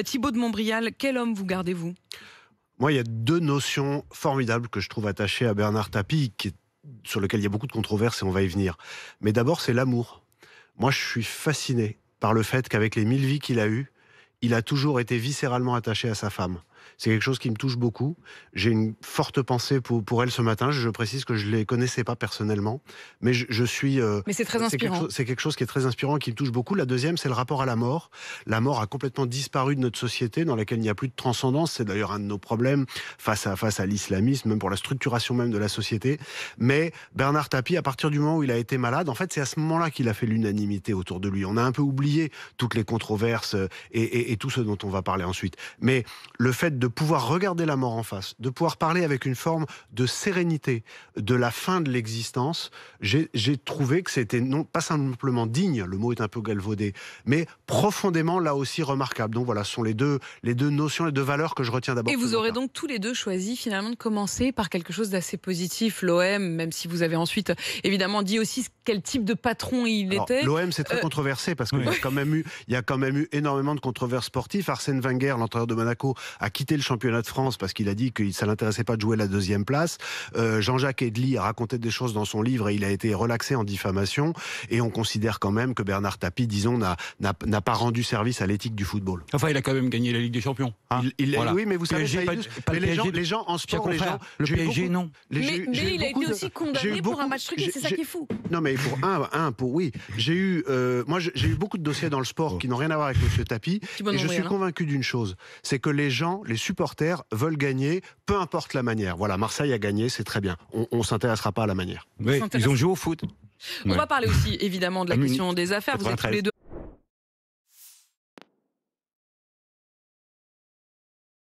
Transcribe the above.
Thibaut de Montbrial, quel homme vous gardez-vous ? Moi, il y a deux notions formidables que je trouve attachées à Bernard Tapie, sur lesquelles il y a beaucoup de controverses et on va y venir. Mais d'abord, c'est l'amour. Moi, je suis fasciné par le fait qu'avec les 1000 vies qu'il a eues, il a toujours été viscéralement attaché à sa femme. C'est quelque chose qui me touche beaucoup. J'ai une forte pensée pour elle ce matin. Je précise que je ne les connaissais pas personnellement. Mais je suis... Mais c'est très inspirant. C'est quelque chose qui est très inspirant et qui me touche beaucoup. La deuxième, c'est le rapport à la mort. La mort a complètement disparu de notre société, dans laquelle il n'y a plus de transcendance. C'est d'ailleurs un de nos problèmes face à l'islamisme, même pour la structuration même de la société. Mais Bernard Tapie, à partir du moment où il a été malade, en fait, c'est à ce moment-là qu'il a fait l'unanimité autour de lui. On a un peu oublié toutes les controverses et tout ce dont on va parler ensuite. Mais le fait de pouvoir regarder la mort en face, de pouvoir parler avec une forme de sérénité de la fin de l'existence, j'ai trouvé que c'était non pas simplement digne, le mot est un peu galvaudé, mais profondément là aussi remarquable. Donc voilà, ce sont les deux notions, les deux valeurs que je retiens d'abord. Et vous aurez donc tous les deux choisi finalement de commencer par quelque chose d'assez positif, l'OM, même si vous avez ensuite évidemment dit aussi quel type de patron il était. L'OM, c'est très controversé parce qu'il y a quand même eu énormément de controverses sportives. Arsène Wenger, l'entraîneur de Monaco, a quitté le championnat de France parce qu'il a dit que ça l'intéressait pas de jouer la deuxième place. Jean-Jacques Edli a raconté des choses dans son livre et il a été relaxé en diffamation. Et on considère quand même que Bernard Tapie, disons, n'a pas rendu service à l'éthique du football. Enfin, il a quand même gagné la Ligue des Champions. Hein, voilà. Oui, mais vous savez, PSG, les gens en sport, le PSG, non. Mais il a été aussi condamné pour un match truqué, c'est ça qui est fou. Non, mais oui. J'ai eu beaucoup de dossiers dans le sport qui n'ont rien à voir avec M. Tapie. Et je suis convaincu d'une chose, c'est que les supporters veulent gagner, peu importe la manière. Voilà, Marseille a gagné, c'est très bien. On s'intéressera pas à la manière. Oui, ils ont joué au foot. On va parler aussi évidemment de la question des affaires. Vous êtes tous les deux